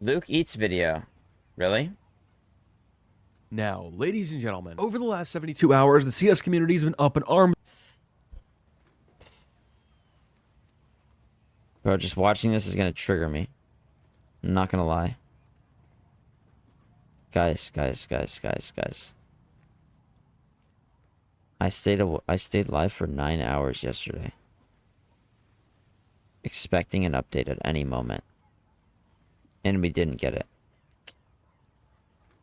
Lukeeats video. Really? Now, ladies and gentlemen, over the last 72 hours, the CS community has been up in arms. Bro, just watching this is gonna trigger me. I'm not gonna lie. Guys. I stayed live for 9 hours yesterday, expecting an update at any moment, and we didn't get it.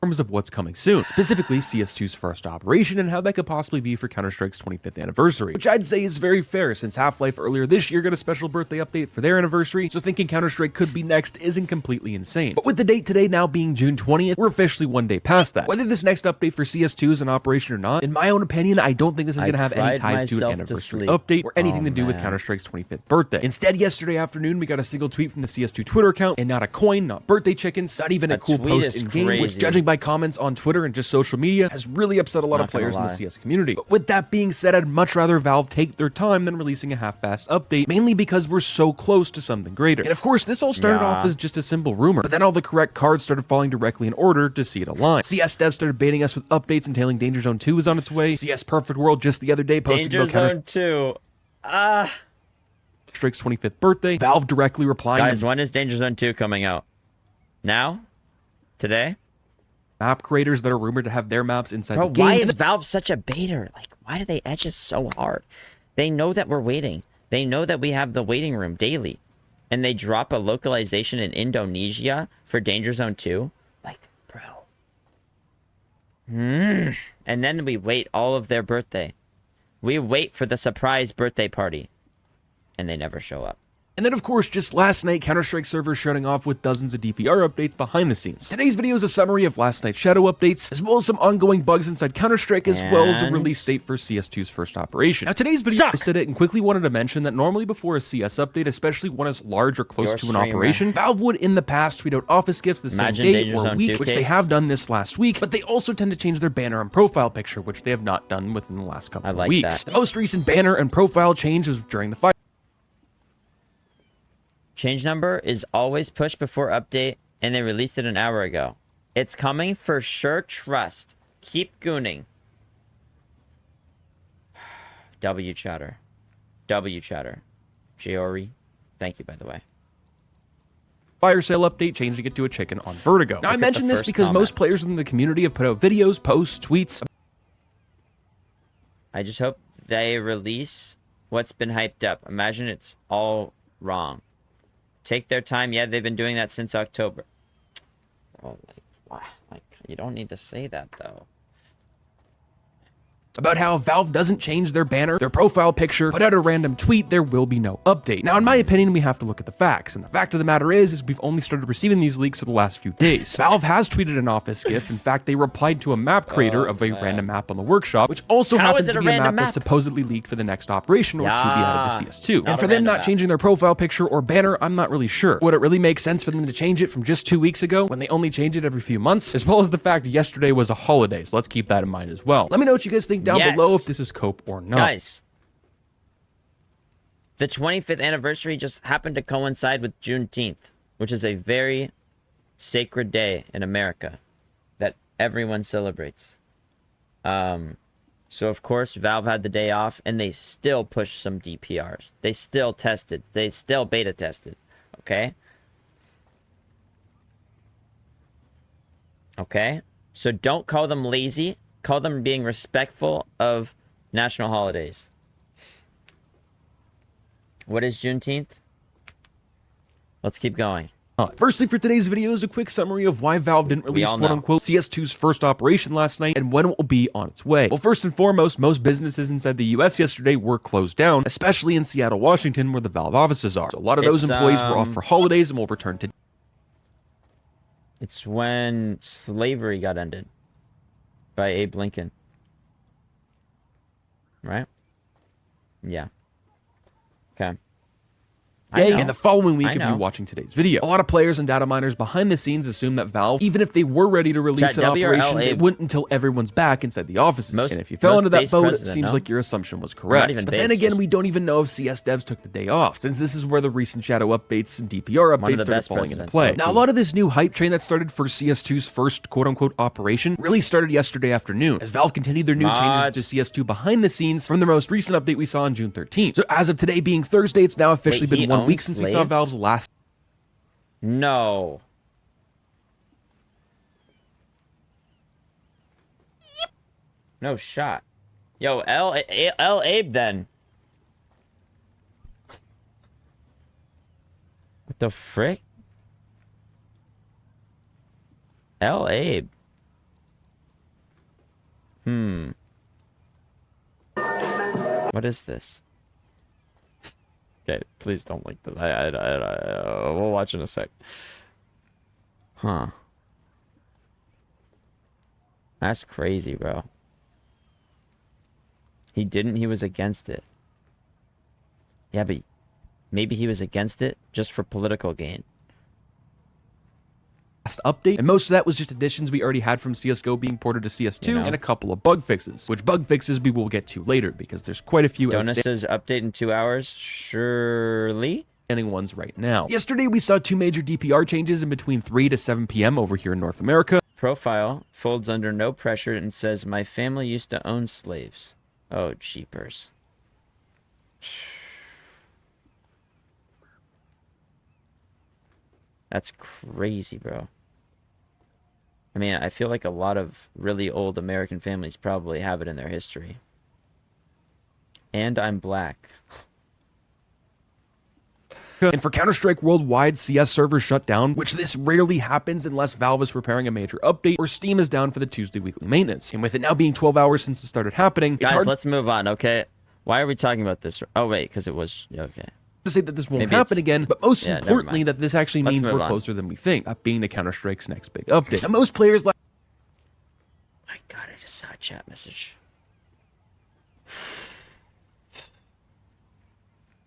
Of what's coming soon, specifically CS2's first operation and how that could possibly be for Counter-Strike's 25th anniversary, which I'd say is very fair since Half-Life earlier this year got a special birthday update for their anniversary, so thinking Counter-Strike could be next isn't completely insane. But with the date today now being June 20th, we're officially one day past that. Whether this next update for CS2 is an operation or not, in my own opinion, I don't think this is going to have any ties to an anniversary update or anything to do with Counter-Strike's 25th birthday. Instead, yesterday afternoon, we got a single tweet from the CS2 Twitter account, and not a coin, not birthday chickens, not even a cool post in-game, which judging by comments on Twitter and just social media has really upset a lot of players in the CS community. But with that being said, I'd much rather Valve take their time than releasing a half-assed update, mainly because we're so close to something greater. And of course, this all started off as just a simple rumor, but then all the correct cards started falling directly in order to see it align. CS devs started baiting us with updates entailing Danger Zone 2 is on its way. CS Perfect World just the other day posted Danger Zone 2. Counter-Strike's 25th birthday. Valve directly replying. Guys, when is Danger Zone 2 coming out? Now? Today? Map creators that are rumored to have their maps inside the game. Bro, why is Valve such a baiter? Like, why do they edge us so hard? They know that we're waiting. They know that we have the waiting room daily. And they drop a localization in Indonesia for Danger Zone 2? Like, bro. And then we wait all of their birthday. We wait for the surprise birthday party. And they never show up. And then, of course, just last night, Counter-Strike servers shutting off with dozens of DPR updates behind the scenes. Today's video is a summary of last night's shadow updates, as well as some ongoing bugs inside Counter-Strike, as well as a release date for CS2's first operation. Now, today's video posted it and quickly wanted to mention that normally before a CS update, especially one as large or close to an operation, Valve would in the past tweet out office gifts the same day or week, which they have done this last week, but they also tend to change their banner and profile picture, which they have not done within the last couple of weeks. The most recent banner and profile change was during the fight. Change number is always pushed before update, and they released it an hour ago. It's coming for sure, trust. Keep gooning. W chatter. Giori. Thank you, by the way. Fire sale update, changing it to a chicken on Vertigo. Now, I mention this because most players in the community have put out videos, posts, tweets. I just hope they release what's been hyped up. Imagine it's all wrong. Take their time. Yeah, they've been doing that since October. Oh, like, you don't need to say that, though. About how Valve doesn't change their banner, their profile picture, put out a random tweet, there will be no update. Now, in my opinion, we have to look at the facts, and the fact of the matter is we've only started receiving these leaks for the last few days. Valve has tweeted an office GIF. In fact, they replied to a map creator of a random map on the workshop, which also happens to be a map that's supposedly leaked for the next operation or to be added to CS2. And for them not changing their profile picture or banner, I'm not really sure. Would it really make sense for them to change it from just 2 weeks ago when they only change it every few months? As well as the fact yesterday was a holiday, so let's keep that in mind as well. Let me know what you guys think down below if this is cope or not. Guys, the 25th anniversary just happened to coincide with Juneteenth, which is a very sacred day in America that everyone celebrates. So of course Valve had the day off, and they still pushed some DPRs. They still tested. They still beta tested. Okay? Okay? So don't call them lazy. Call them being respectful of national holidays. What is Juneteenth? Let's keep going. Firstly, for today's video is a quick summary of why Valve didn't release quote-unquote CS2's first operation last night and when it will be on its way. Well, first and foremost, most businesses inside the US yesterday were closed down, especially in Seattle, Washington, where the Valve offices are. So a lot of those employees were off for holidays and will return to... It's when slavery got ended by Abe Lincoln. Right? Yeah. Okay. day and the following week I of know. you watching today's video. A lot of players and data miners behind the scenes assume that Valve, even if they were ready to release an W or operation, L, they Abe? wouldn't until everyone's back inside the offices. Most- And if you fell most into that base boat, it president, seems no? like your assumption was correct. even But base, then again, just- we don't even know if CS devs took the day off, since this is where the recent shadow updates and DPR One of updates the started best falling into presidents, play. low Now, a key. lot of this new hype train that started for CS2's first quote-unquote operation really started yesterday afternoon, as Valve continued their new changes Mods. to CS2 behind the scenes from the most recent update we saw on June 13th. So as of today being Thursday, it's now officially Wait, he been 1 week owns since we saw slaves? Valve's last No. No shot. Yo, L Abe then. What the frick? L Abe. What is this? Okay, please don't like this. We'll watch in a sec. Huh. That's crazy, bro. He didn't, he was against it. Yeah, but maybe he was against it just for political gain. update, and most of that was just additions we already had from CSGO being ported to CS2 You know? and a couple of bug fixes, which bug fixes we will get to later because there's quite a few Jonas says update in 2 hours. Surely. outstanding ones right now. Yesterday we saw 2 major DPR changes in between 3 to 7 p.m. over here in North America. Profile folds under no pressure and says, my family used to own slaves. Oh, jeepers. That's crazy, bro. I mean, I feel like a lot of really old American families probably have it in their history. And I'm black. And for Counter-Strike Worldwide, CS servers shut down, which this rarely happens unless Valve is preparing a major update or Steam is down for the Tuesday weekly maintenance. And with it now being 12 hours since it started happening, it's Guys, hard let's move on, okay? Why are we talking about this? Oh, wait, because it was... Okay. to say that this won't Maybe happen it's- again, but most yeah, never importantly mind. that this actually Let's means move we're on. closer than we think, that being the Counter-Strike's next big update. Now, most players like My God, I just saw a chat message.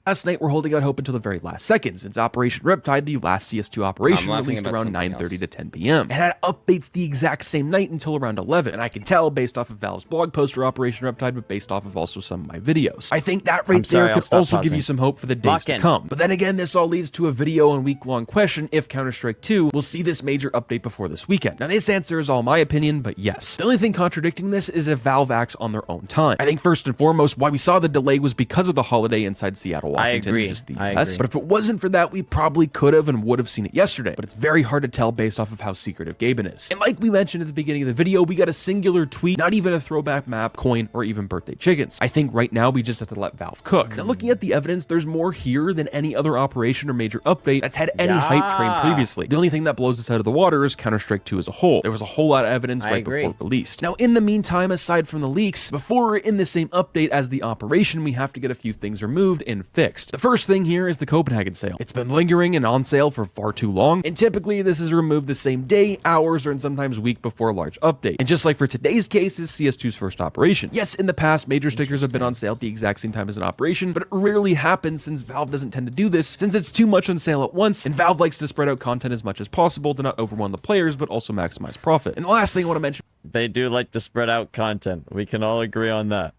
last night were holding out hope until the very last second, since Operation Riptide, the last CS2 operation, I'm laughing released about around something 9:30 else. to 10 p.m. It had updates the exact same night until around 11, and I can tell based off of Valve's blog post for Operation Riptide, but based off of also some of my videos. I think that right I'm sorry, there I'll could stop also give pausing. you some hope for the days Lock to in. come. But then again, this all leads to a video and week-long question if Counter-Strike 2 will see this major update before this weekend. Now, this answer is all my opinion, but yes. The only thing contradicting this is if Valve acts on their own time. I think first and foremost, why we saw the delay was because of the holiday inside Seattle, Washington, agree. and just the I US. agree. But if it wasn't for that, we probably could have and would have seen it yesterday. But it's very hard to tell based off of how secretive Gaben is. And like we mentioned at the beginning of the video, we got a singular tweet, not even a throwback map, coin, or even birthday chickens. I think right now we just have to let Valve cook. Now looking at the evidence, there's more here than any other operation or major update that's had any hype train Yeah. previously. The only thing that blows us out of the water is Counter-Strike 2 as a whole. There was a whole lot of evidence I right agree. before released. Now in the meantime, aside from the leaks, before we're in the same update as the operation, we have to get a few things removed and fixed. The first thing here is the Copenhagen sale. It's been lingering and on sale for far too long, and typically this is removed the same day, hours, or sometimes week before a large update. And just like for today's case is CS2's first operation. Yes, in the past, major stickers have been on sale at the exact same time as an operation, but it rarely happens since Valve doesn't tend to do this, since it's too much on sale at once, and Valve likes to spread out content as much as possible to not overwhelm the players, but also maximize profit. And the last thing I want to mention They do like to spread out content. We can all agree on that.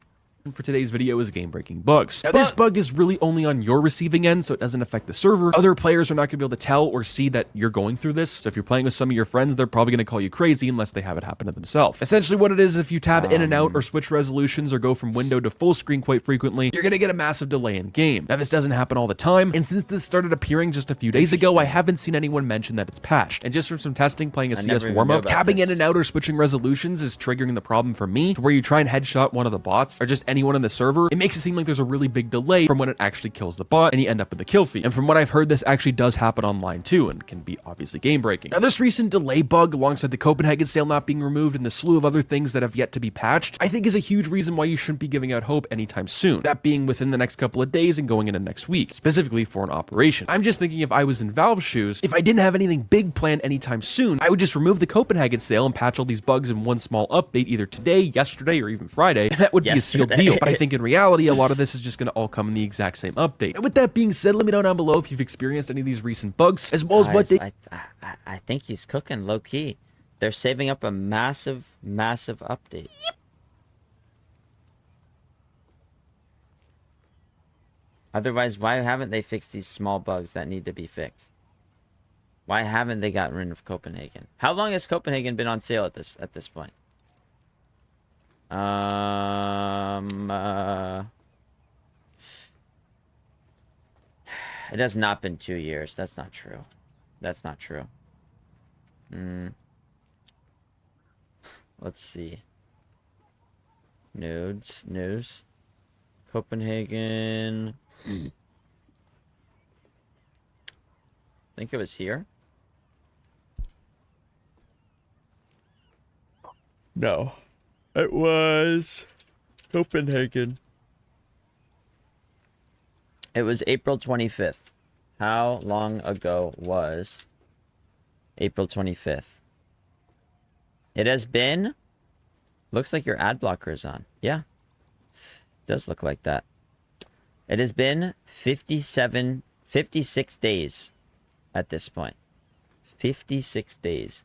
for today's video is game-breaking bugs. Now, this bug is really only on your receiving end, so it doesn't affect the server. Other players are not going to be able to tell or see that you're going through this. So if you're playing with some of your friends, they're probably going to call you crazy unless they have it happen to themselves. Essentially what it is, if you tab in and out or switch resolutions or go from window to full screen quite frequently, you're going to get a massive delay in game. Now, this doesn't happen all the time, and since this started appearing just a few days ago, I haven't seen anyone mention that it's patched. And just from some testing playing a I CS never even knew warm-up, about tabbing this. in and out or switching resolutions is triggering the problem for me, to where you try and headshot one of the bots or just anyone in the server, it makes it seem like there's a really big delay from when it actually kills the bot and you end up with the kill feed. And from what I've heard, this actually does happen online too and can be obviously game breaking. Now, this recent delay bug alongside the Copenhagen sale not being removed and the slew of other things that have yet to be patched, I think is a huge reason why you shouldn't be giving out hope anytime soon. That being within the next couple of days and going into next week, specifically for an operation. I'm just thinking if I was in Valve's shoes, if I didn't have anything big planned anytime soon, I would just remove the Copenhagen sale and patch all these bugs in one small update either today, yesterday, or even Friday, and that would be a sealed Yesterday. deal. But I think in reality, a lot of this is just going to all come in the exact same update. And with that being said, let me know down below if you've experienced any of these recent bugs, as well as what they... I think he's cooking low-key. They're saving up a massive, massive update. Otherwise, why haven't they fixed these small bugs that need to be fixed? Why haven't they gotten rid of Copenhagen? How long has Copenhagen been on sale at this point? It has not been 2 years. That's not true. That's not true. Let's see. News. Copenhagen. I think it was here. No. It was Copenhagen. It was April 25th. How long ago was April 25th? It has been... Looks like your ad blocker is on. Yeah. Does look like that. It has been 56 days at this point. 56 days.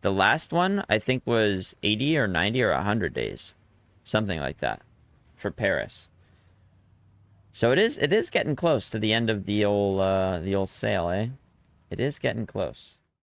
The last one, I think, was 80 or 90 or 100 days. Something like that. For Paris. So it is getting close to the end of the old sale, eh? It is getting close.